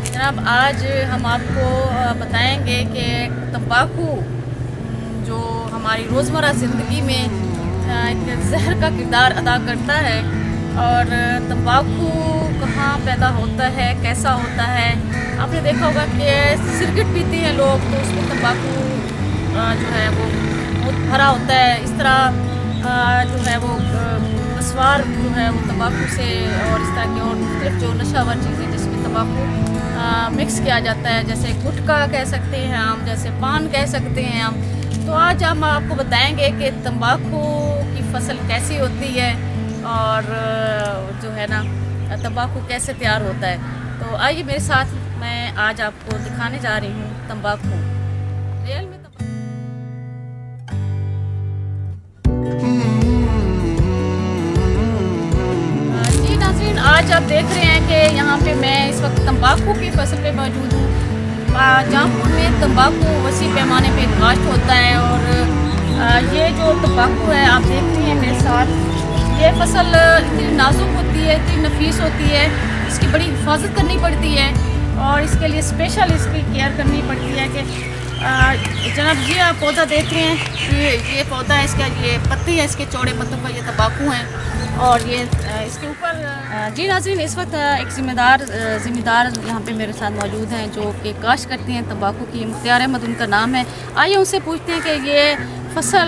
जनाब, आज हम आपको बताएंगे कि तंबाकू जो हमारी रोज़मर्रा ज़िंदगी में एक जहर का किरदार अदा करता है, और तंबाकू कहाँ पैदा होता है, कैसा होता है। आपने देखा होगा कि सिगरेट पीते हैं लोग तो उसमें तंबाकू जो है वो बहुत भरा होता है। इस तरह जो है वो नस्वार जो है वो तंबाकू से, और इस तरह की और मुख्तलिफ जो नशावर चीज़ें जिसमें तंबाकू मिक्स किया जाता है, जैसे गुटखा कह सकते हैं हम, जैसे पान कह सकते हैं हम। तो आज हम आपको बताएंगे कि तंबाकू की फसल कैसी होती है और जो है ना तंबाकू कैसे तैयार होता है। तो आइए मेरे साथ, मैं आज आपको दिखाने जा रही हूँ तंबाकू रियल में। जी नाज़रीन, आज आप देख रहे हैं कि यहाँ पे मैं इस वक्त तंबाकू की फसल पे मौजूद हूँ। जौनपुर में तंबाकू वसी पैमाने पे काश्त होता है, और ये जो तंबाकू है आप देख रहे हैं मेरे साथ, ये फसल इतनी नाजुक होती है, इतनी नफीस होती है, इसकी बड़ी हिफाजत करनी पड़ती है और इसके लिए स्पेशल इसकी केयर करनी पड़ती है। कि जनाब ये आप पौधा देख रहे हैं, ये पौधा है, इसका ये पत्ते हैं, इसके चौड़े पत्तों पर ये तंबाकू हैं, और ये इसके ऊपर जी नाज़रीन, इस वक्त एक ज़िम्मेदार यहाँ पे मेरे साथ मौजूद हैं जो कि काश्त करती हैं तंबाकू की। मुख्तार अहमद उनका नाम है। आइए उनसे पूछते हैं कि ये फसल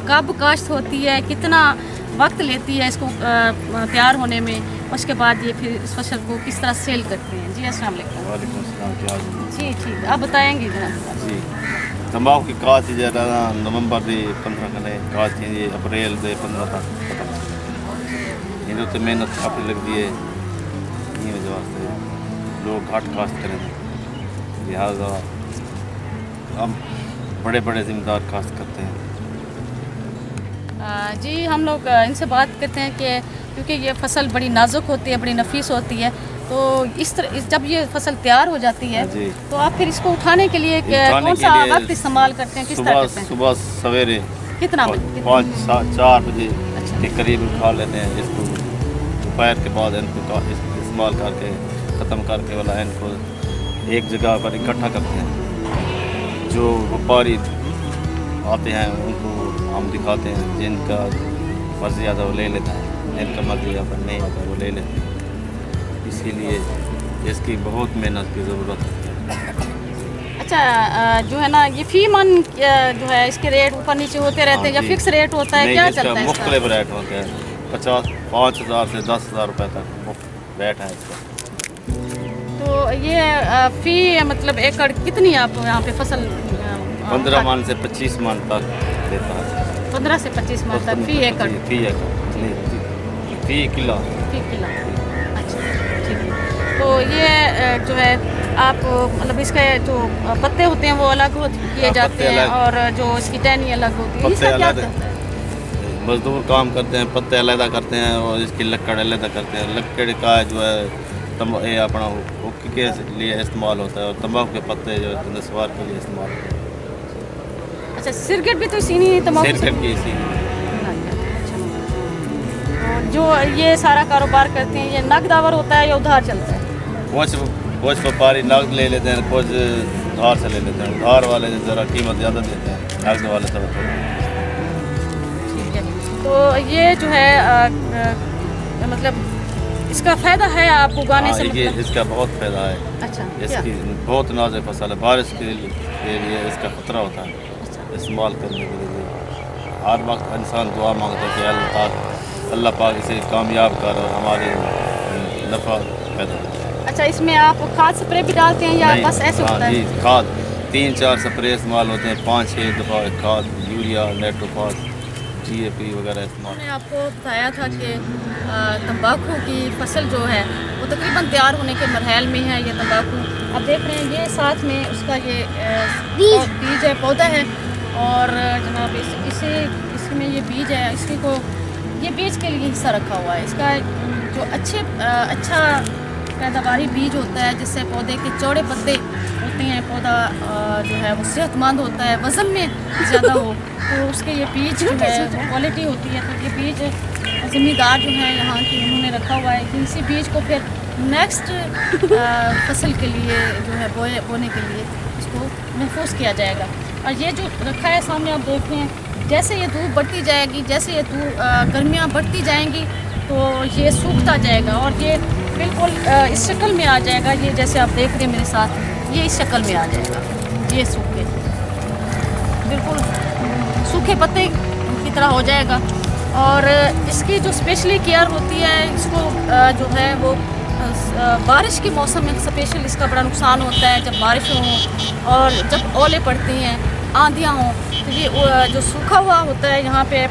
कब काश्त होती है, कितना वक्त लेती है इसको तैयार होने में, उसके बाद ये फिर इस फसल को किस तरह सेल करते हैं। जी अस्सलाम वालेकुम। जी ठीक, आप बताएंगे जनाब। जी, तंबाकू की काश्त जरा नवंबर के 15 कने काश्त थी, अप्रैल के 15 तक खत्म। इन तो मेहनत काफ़ी लगती है, इन वजह वास्ते लोग घट काश्त करें, लिहाजा हम बड़े बड़े ज़िम्मेदार काश्त करते हैं। जी, हम लोग इनसे बात करते हैं कि क्योंकि ये फसल बड़ी नाजुक होती है, बड़ी नफीस होती है, तो इस तरह जब ये फसल तैयार हो जाती है तो आप फिर इसको उठाने के लिए कौन सा वक्त इस्तेमाल करते हैं, किस तरह करते हैं? सुबह सवेरे कितना 5-4 बजे के करीब उठा लेते हैं इसको। दोपहर के बाद इनको इस्तेमाल करके ख़त्म करके वाला इनको एक जगह पर इकट्ठा करते हैं। जो व्यापारी आते हैं उनको हम दिखाते हैं, जिनका मर्जी आता है वो ले लेता है, जिनका मर्जी आता नहीं आता वो ले लेते हैं। इसीलिए इसकी बहुत मेहनत की ज़रूरत है। अच्छा, जो है ना ये फी मन जो है इसके रेट ऊपर नीचे होते रहते हैं या फिक्स रेट होता है, क्या चलता है? मुख्तलिफ रेट होते हैं, 5,000 से 10,000 रुपये तक रेट है इसका। तो ये फी मतलब एकड़ कितनी आप यहाँ पे फसल 15 मन से 25 मन तक देता है। 15 से 25 मन तक फी एकड़? फी किलो। अच्छा ठीक है। तो ये जो है आप मतलब इसके जो पत्ते होते हैं वो अलग किए जाते हैं और जो इसकी टहनी अलग होती है, इसका क्या करता है? मजदूर काम करते हैं, पत्ते अलग करते हैं और इसकी लकड़ अलग करते हैं। लकड़ का जो है ये अपना हुक्के के लिए इस्तेमाल होता है, और तंबाकू के पत्ते जो है नस्वार के लिए इस्तेमाल होते हैं। अच्छा, सिगरेट भी तो इसी नहीं तंबाकू सिगरेट की इसी। जो ये सारा कारोबार करते हैं ये नकदावर होता है या उधार चलता है? कुछ व्यापारी नकद ले लेते हैं, कुछ उधार से ले लेते हैं। उधार वाले ज़रा कीमत ज़्यादा देते हैं, नकद वाले थोड़ा थोड़ा। ठीक है, तो ये जो है मतलब इसका फ़ायदा है आप उगाने से? ये इसका बहुत फ़ायदा है। अच्छा, इसकी बहुत नाजुक फसल है, बारिश के लिए इसका खतरा होता है। अच्छा। इस्तेमाल करने के लिए हर वक्त इंसान दुआ मांगता है कि अल्लाह पाक इसे कामयाब कर और हमारे नफ़ा पैदा हो। अच्छा, इसमें आप खाद स्प्रे भी डालते हैं या बस ऐसे होता है? जी, खाद 3-4 स्प्रे इस्तेमाल होते हैं, 5-6 दफ़ा खाद, यूरिया, नाइट्रोफॉस, DAP वगैरह इस्तेमाल। मैंने आपको बताया था कि तंबाकू की फसल जो है वो तकरीबन तैयार होने के मरहल में है। ये तंबाकू आप देख रहे हैं, ये साथ में उसका ये बीज है, पौधा है, और जनाब इसमें ये बीज है, इसकी को ये बीज के लिए हिस्सा रखा हुआ है। इसका जो अच्छा पैदावारी बीज होता है, जिससे पौधे के चौड़े पत्ते होते हैं, पौधा जो है वो सेहतमंद होता है, वज़न में ज़्यादा हो, तो उसके ये बीज जो है वो क्वालिटी होती है। तो ये बीज ज़मींदार जो है यहाँ की उन्होंने रखा हुआ है कि इसी बीज को फिर नेक्स्ट फसल के लिए जो है बोने के लिए इसको महफूज किया जाएगा। और ये जो रखा है सामने आप देख रहे हैं, जैसे ये धूप बढ़ती जाएगी, जैसे ये गर्मियाँ बढ़ती जाएंगी तो ये सूखता जाएगा और ये बिल्कुल इस शक्ल में आ जाएगा। ये जैसे आप देख रहे हैं मेरे साथ, ये इस शक्ल में आ जाएगा। ये सूखे बिल्कुल सूखे पत्ते की तरह हो जाएगा। और इसकी जो स्पेशली केयर होती है, इसको जो है वो बारिश के मौसम में स्पेशल इसका बड़ा नुकसान होता है। जब बारिश हो और जब ओले पड़ती हैं, आंधियाँ हों, तो ये जो सूखा हुआ होता है यहाँ पे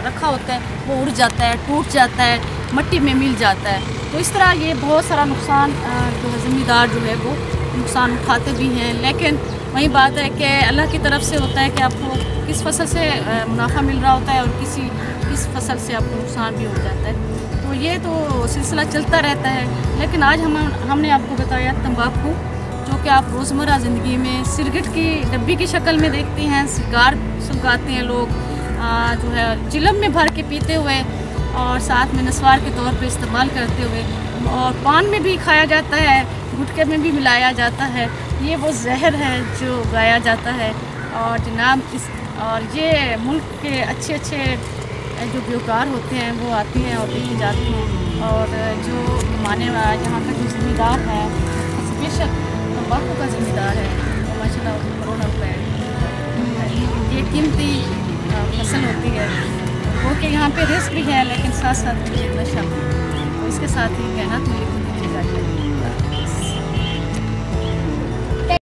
रखा होता है वो उड़ जाता है, टूट जाता है, मिट्टी में मिल जाता है। तो इस तरह ये बहुत सारा नुकसान जो है ज़मींदार जो है वो नुकसान उठाते भी हैं। लेकिन वही बात है कि अल्लाह की तरफ से होता है कि आपको किस फसल से मुनाफा मिल रहा होता है और किस फसल से आपको नुकसान भी हो जाता है। तो ये तो सिलसिला चलता रहता है। लेकिन आज हमने आपको बताया तंबाकू, जो कि आप रोज़मर्रा ज़िंदगी में सिगरेट की डब्बी की शक्ल में देखते हैं, सिगार सुलगाते हैं लोग, जो है चिलम में भर के पीते हुए और साथ में नस्वार के तौर पे इस्तेमाल करते हुए, और पान में भी खाया जाता है, गुटखे में भी मिलाया जाता है। ये वो जहर है जो उगाया जाता है। और जनाब और ये मुल्क के अच्छे जो बेकार होते हैं वो आते हैं और लेके जाते हैं। और जो कमाने वाला यहाँ का जो ज़िम्मेदार है, बेशक तंबाकू का ज़िम्मेदार है, तो माशाल्लाह करोड़ों रुपए ये कीमती फसल होती है। वो कि यहाँ पे रिस्क भी है, लेकिन साथ साथ नशा, तो इसके साथ ही मेहनत मिली चाहिए।